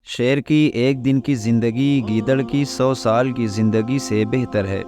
शेर की एक दिन की ज़िंदगी गीदड़ की 100 साल की ज़िंदगी से बेहतर है।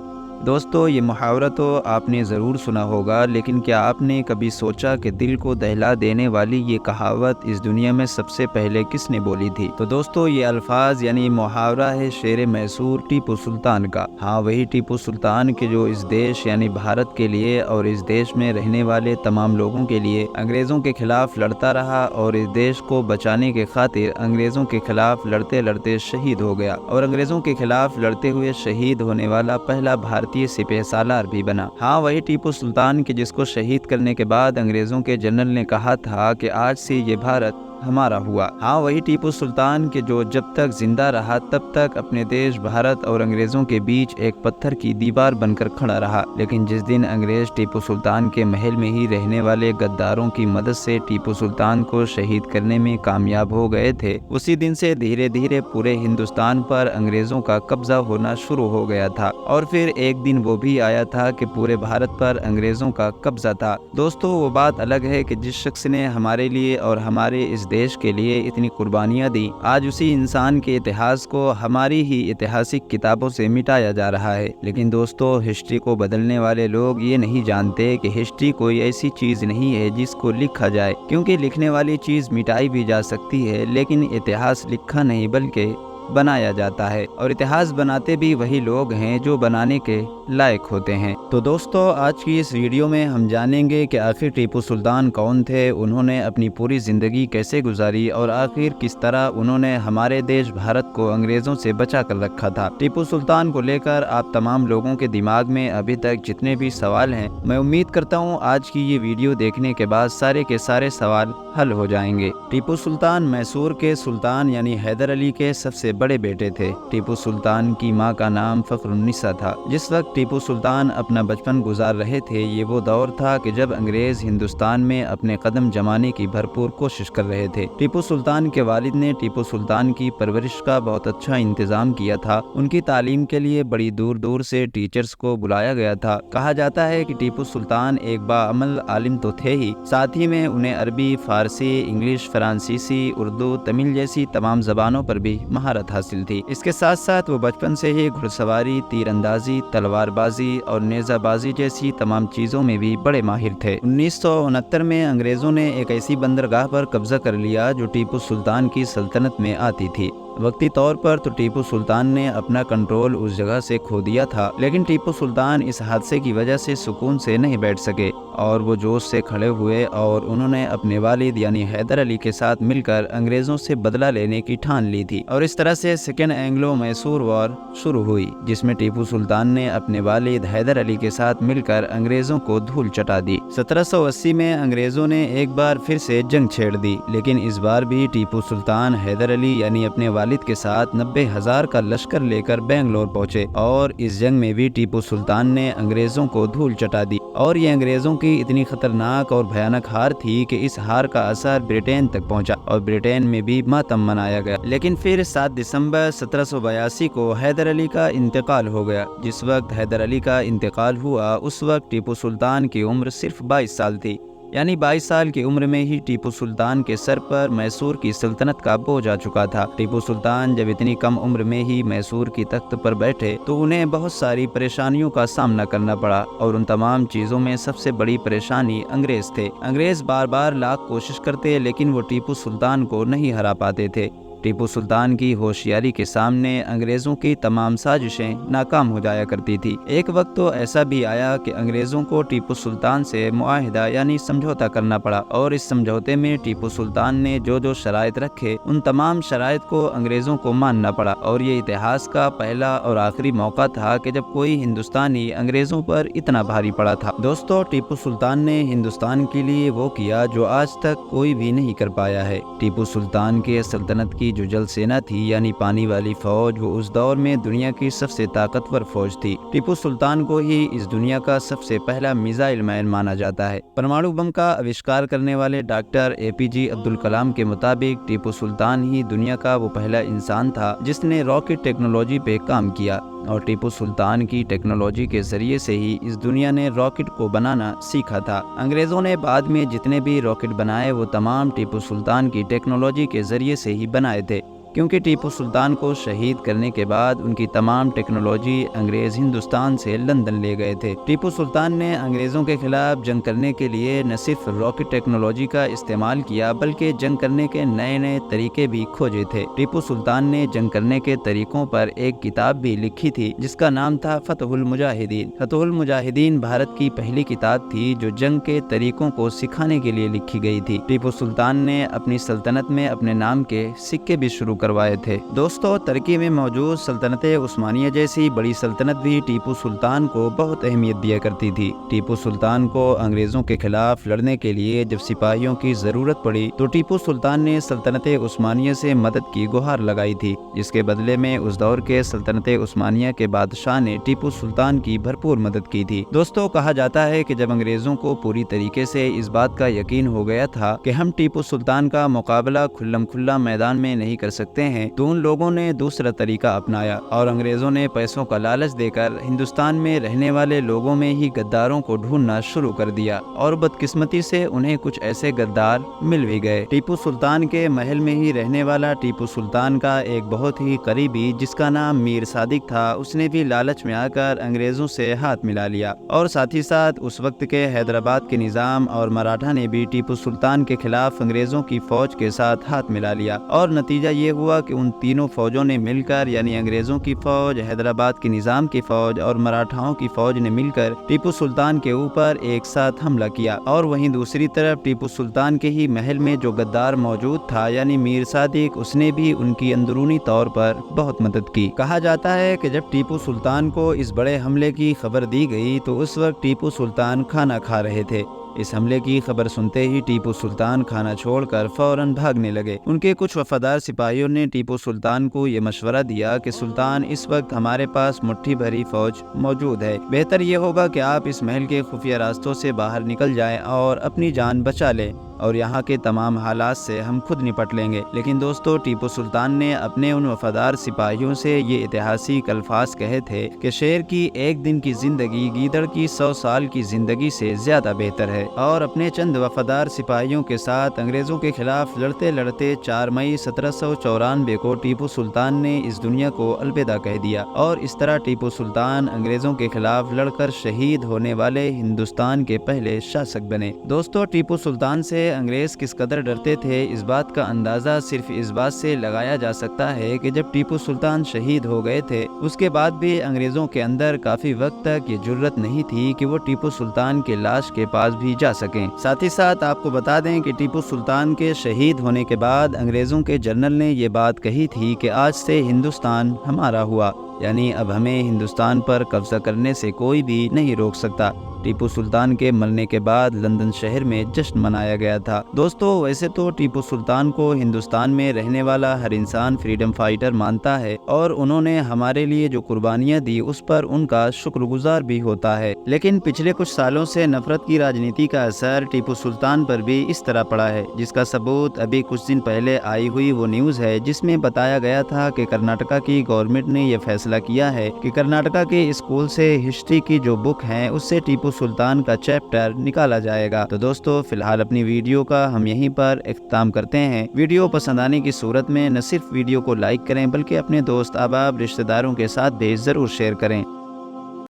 दोस्तों, ये मुहावरा तो आपने ज़रूर सुना होगा, लेकिन क्या आपने कभी सोचा कि दिल को दहला देने वाली ये कहावत इस दुनिया में सबसे पहले किसने बोली थी? तो दोस्तों, ये अल्फाज यानी मुहावरा है शेर मैसूर टीपू सुल्तान का। हाँ, वही टीपू सुल्तान के जो इस देश यानी भारत के लिए और इस देश में रहने वाले तमाम लोगों के लिए अंग्रेज़ों के खिलाफ लड़ता रहा और इस देश को बचाने के खातिर अंग्रेज़ों के खिलाफ लड़ते लड़ते शहीद हो गया और अंग्रेज़ों के खिलाफ लड़ते हुए शहीद होने वाला पहला भारतीय सिपह सालार भी बना। हाँ, वही टीपू सुल्तान के जिसको शहीद करने के बाद अंग्रेज़ों के जनरल ने कहा था कि आज से ये भारत हमारा हुआ। हाँ, वही टीपू सुल्तान के जो जब तक जिंदा रहा तब तक अपने देश भारत और अंग्रेज़ों के बीच एक पत्थर की दीवार बनकर खड़ा रहा। लेकिन जिस दिन अंग्रेज़ टीपू सुल्तान के महल में ही रहने वाले गद्दारों की मदद से टीपू सुल्तान को शहीद करने में कामयाब हो गए थे, उसी दिन से धीरे धीरे पूरे हिंदुस्तान पर अंग्रेज़ों का कब्जा होना शुरू हो गया था और फिर एक दिन वो भी आया था कि पूरे भारत पर अंग्रेज़ों का कब्जा था। दोस्तों, वो बात अलग है कि जिस शख्स ने हमारे लिए और हमारे इस देश के लिए इतनी कुर्बानियां दी, आज उसी इंसान के इतिहास को हमारी ही ऐतिहासिक किताबों से मिटाया जा रहा है। लेकिन दोस्तों, हिस्ट्री को बदलने वाले लोग ये नहीं जानते कि हिस्ट्री कोई ऐसी चीज नहीं है जिसको लिखा जाए, क्योंकि लिखने वाली चीज मिटाई भी जा सकती है, लेकिन इतिहास लिखा नहीं बल्कि बनाया जाता है और इतिहास बनाते भी वही लोग हैं जो बनाने के लायक होते हैं। तो दोस्तों, आज की इस वीडियो में हम जानेंगे कि आखिर टीपू सुल्तान कौन थे, उन्होंने अपनी पूरी ज़िंदगी कैसे गुजारी और आखिर किस तरह उन्होंने हमारे देश भारत को अंग्रेज़ों से बचा कर रखा था। टीपू सुल्तान को लेकर आप तमाम लोगों के दिमाग में अभी तक जितने भी सवाल हैं, मैं उम्मीद करता हूँ आज की ये वीडियो देखने के बाद सारे के सारे सवाल हल हो जाएंगे। टीपू सुल्तान मैसूर के सुल्तान यानी हैदर अली के सबसे बड़े बेटे थे। टीपू सुल्तान की मां का नाम फखरुन्निसा था। जिस वक्त टीपू सुल्तान अपना बचपन गुजार रहे थे, ये वो दौर था कि जब अंग्रेज हिंदुस्तान में अपने कदम जमाने की भरपूर कोशिश कर रहे थे। टीपू सुल्तान के वालिद ने टीपू सुल्तान की परवरिश का बहुत अच्छा इंतजाम किया था। उनकी तालीम के लिए बड़ी दूर दूर से टीचर्स को बुलाया गया था। कहा जाता है कि टीपू सुल्तान एक बाअमल आलिम तो थे ही, साथ ही में उन्हें अरबी, फारसी, इंग्लिश, फ्रांसीसी, उर्दू, तमिल जैसी तमाम जबानों पर भी महारत हासिल थी। इसके साथ साथ वो बचपन से ही घुड़सवारी, तीरंदाजी, तलवारबाजी और नेजाबाजी जैसी तमाम चीजों में भी बड़े माहिर थे। 1969 में अंग्रेजों ने एक ऐसी बंदरगाह पर कब्जा कर लिया जो टीपू सुल्तान की सल्तनत में आती थी। वक्ती तौर पर तो टीपू सुल्तान ने अपना कंट्रोल उस जगह से खो दिया था, लेकिन टीपू सुल्तान इस हादसे की वजह से सुकून से नहीं बैठ सके और वो जोश से खड़े हुए और उन्होंने अपने वालिद यानी हैदर अली के साथ मिलकर अंग्रेजों से बदला लेने की ठान ली थी और इस तरह से सेकेंड एंग्लो मैसूर वॉर शुरू हुई, जिसमें टीपू सुल्तान ने अपने वालिद हैदर अली के साथ मिलकर अंग्रेजों को धूल चटा दी। 1780 में अंग्रेजों ने एक बार फिर से जंग छेड़ दी, लेकिन इस बार भी टीपू सुल्तान हैदर अली यानी अपने वालिद के साथ 90,000 का लश्कर लेकर बेंगलोर पहुंचे और इस जंग में भी टीपू सुल्तान ने अंग्रेजों को धूल चटा दी और ये अंग्रेजों की इतनी खतरनाक और भयानक हार थी कि इस हार का असर ब्रिटेन तक पहुंचा और ब्रिटेन में भी मातम मनाया गया। लेकिन फिर 7 दिसंबर 1782 को हैदर अली का इंतकाल हो गया। जिस वक्त हैदर अली का इंतकाल हुआ उस वक्त टीपू सुल्तान की उम्र सिर्फ 22 साल थी, यानी 22 साल की उम्र में ही टीपू सुल्तान के सर पर मैसूर की सल्तनत का बोझ आ चुका था। टीपू सुल्तान जब इतनी कम उम्र में ही मैसूर की तख्त पर बैठे तो उन्हें बहुत सारी परेशानियों का सामना करना पड़ा और उन तमाम चीज़ों में सबसे बड़ी परेशानी अंग्रेज थे। अंग्रेज बार बार लाख कोशिश करते लेकिन वो टीपू सुल्तान को नहीं हरा पाते थे। टीपू सुल्तान की होशियारी के सामने अंग्रेज़ों की तमाम साजिशें नाकाम हो जाया करती थी। एक वक्त तो ऐसा भी आया कि अंग्रेज़ों को टीपू सुल्तान से मुआहिदा यानी समझौता करना पड़ा और इस समझौते में टीपू सुल्तान ने जो जो शराइत रखे उन तमाम शराइत को अंग्रेज़ों को मानना पड़ा और ये इतिहास का पहला और आखिरी मौका था कि जब कोई हिंदुस्तानी अंग्रेज़ों पर इतना भारी पड़ा था। दोस्तों, टीपू सुल्तान ने हिंदुस्तान के लिए वो किया जो आज तक कोई भी नहीं कर पाया है। टीपू सुल्तान के सल्तनत की की जो जल सेना थी यानी पानी वाली फौज, वो उस दौर में दुनिया की सबसे ताकतवर फौज थी। टीपू सुल्तान को ही इस दुनिया का सबसे पहला मिसाइल मैन माना जाता है। परमाणु बम का आविष्कार करने वाले डॉक्टर APJ अब्दुल कलाम के मुताबिक टीपू सुल्तान ही दुनिया का वो पहला इंसान था जिसने रॉकेट टेक्नोलॉजी पे काम किया, और टीपू सुल्तान की टेक्नोलॉजी के जरिए से ही इस दुनिया ने रॉकेट को बनाना सीखा था। अंग्रेजों ने बाद में जितने भी रॉकेट बनाए वो तमाम टीपू सुल्तान की टेक्नोलॉजी के जरिए से ही बनाए थे, क्योंकि टीपू सुल्तान को शहीद करने के बाद उनकी तमाम टेक्नोलॉजी अंग्रेज हिंदुस्तान से लंदन ले गए थे। टीपू सुल्तान ने अंग्रेज़ों के खिलाफ जंग करने के लिए न सिर्फ रॉकेट टेक्नोलॉजी का इस्तेमाल किया बल्कि जंग करने के नए नए तरीके भी खोजे थे। टीपू सुल्तान ने जंग करने के तरीकों पर एक किताब भी लिखी थी जिसका नाम था फतहुल मुजाहिदीन। फतहुल मुजाहिदीन भारत की पहली किताब थी जो जंग के तरीकों को सिखाने के लिए लिखी गई थी। टीपू सुल्तान ने अपनी सल्तनत में अपने नाम के सिक्के भी शुरू करवाए थे। दोस्तों, तुर्की में मौजूद सल्तनत उस्मानिया जैसी बड़ी सल्तनत भी टीपू सुल्तान को बहुत अहमियत दिया करती थी। टीपू सुल्तान को अंग्रेजों के खिलाफ लड़ने के लिए जब सिपाहियों की जरूरत पड़ी तो टीपू सुल्तान ने सल्तनत उस्मानिया से मदद की गुहार लगाई थी, जिसके बदले में उस दौर के सल्तनत उस्मानिया के बादशाह ने टीपू सुल्तान की भरपूर मदद की थी। दोस्तों, कहा जाता है कि जब अंग्रेजों को पूरी तरीके से इस बात का यकीन हो गया था कि हम टीपू सुल्तान का मुकाबला खुल्लम खुल्ला मैदान में नहीं कर सकते हैं, तो उन लोगों ने दूसरा तरीका अपनाया और अंग्रेजों ने पैसों का लालच देकर हिंदुस्तान में रहने वाले लोगों में ही गद्दारों को ढूंढना शुरू कर दिया, और बदकिस्मती से उन्हें कुछ ऐसे गद्दार मिल भी गए। टीपू सुल्तान के महल में ही रहने वाला टीपू सुल्तान का एक बहुत ही करीबी जिसका नाम मीर सादिक था, उसने भी लालच में आकर अंग्रेजों से हाथ मिला लिया, और साथ ही साथ उस वक्त के हैदराबाद के निजाम और मराठा ने भी टीपू सुल्तान के खिलाफ अंग्रेजों की फौज के साथ हाथ मिला लिया, और नतीजा ये हुआ कि उन तीनों फौजों ने मिलकर यानी अंग्रेजों की फौज, हैदराबाद के निजाम की फौज और मराठाओं की फौज ने मिलकर टीपू सुल्तान के ऊपर एक साथ हमला किया। और वहीं दूसरी तरफ टीपू सुल्तान के ही महल में जो गद्दार मौजूद था यानी मीर सादिक, उसने भी उनकी अंदरूनी तौर पर बहुत मदद की। कहा जाता है कि जब टीपू सुल्तान को इस बड़े हमले की खबर दी गई तो उस वक्त टीपू सुल्तान खाना खा रहे थे। इस हमले की खबर सुनते ही टीपू सुल्तान खाना छोड़कर फौरन भागने लगे। उनके कुछ वफादार सिपाहियों ने टीपू सुल्तान को ये मशवरा दिया कि सुल्तान, इस वक्त हमारे पास मुट्ठी भरी फौज मौजूद है, बेहतर ये होगा कि आप इस महल के खुफिया रास्तों से बाहर निकल जाएं और अपनी जान बचा लें, और यहाँ के तमाम हालात से हम खुद निपट लेंगे। लेकिन दोस्तों, टीपू सुल्तान ने अपने उन वफादार सिपाहियों से ये ऐतिहासिक अल्फाज कहे थे कि शेर की एक दिन की जिंदगी गीदड़ की 100 साल की जिंदगी से ज्यादा बेहतर है। और अपने चंद वफादार सिपाहियों के साथ अंग्रेजों के खिलाफ लड़ते लड़ते 4 मई 1794 को टीपू सुल्तान ने इस दुनिया को अलविदा कह दिया, और इस तरह टीपू सुल्तान अंग्रेजों के खिलाफ लड़कर शहीद होने वाले हिंदुस्तान के पहले शासक बने। दोस्तों, टीपू सुल्तान से अंग्रेज किस कदर डरते थे, इस बात का अंदाजा सिर्फ इस बात से लगाया जा सकता है कि जब टीपू सुल्तान शहीद हो गए थे उसके बाद भी अंग्रेजों के अंदर काफी वक्त तक ये जुर्रत नहीं थी कि वो टीपू सुल्तान के लाश के पास भी जा सकें। साथ ही साथ आपको बता दें कि टीपू सुल्तान के शहीद होने के बाद अंग्रेजों के जनरल ने ये बात कही थी कि आज से हिंदुस्तान हमारा हुआ, यानी अब हमें हिंदुस्तान पर कब्जा करने से कोई भी नहीं रोक सकता। टीपू सुल्तान के मरने के बाद लंदन शहर में जश्न मनाया गया था। दोस्तों, वैसे तो टीपू सुल्तान को हिंदुस्तान में रहने वाला हर इंसान फ्रीडम फाइटर मानता है, और उन्होंने हमारे लिए जो कुर्बानियां दी उस पर उनका शुक्रगुजार भी होता है। लेकिन पिछले कुछ सालों से नफरत की राजनीति का असर टीपू सुल्तान पर भी इस तरह पड़ा है, जिसका सबूत अभी कुछ दिन पहले आई हुई वो न्यूज़ है जिसमें बताया गया था कि कर्नाटका की गवर्नमेंट ने यह फैसला किया है कि कर्नाटका के स्कूल से हिस्ट्री की जो बुक है उससे टीपू सुल्तान का चैप्टर निकाला जाएगा। तो दोस्तों, फिलहाल अपनी वीडियो का हम यहीं पर इख्तिताम करते हैं। वीडियो पसंद आने की सूरत में न सिर्फ वीडियो को लाइक करें बल्कि अपने दोस्त, अहबाब, रिश्तेदारों के साथ भी जरूर शेयर करें।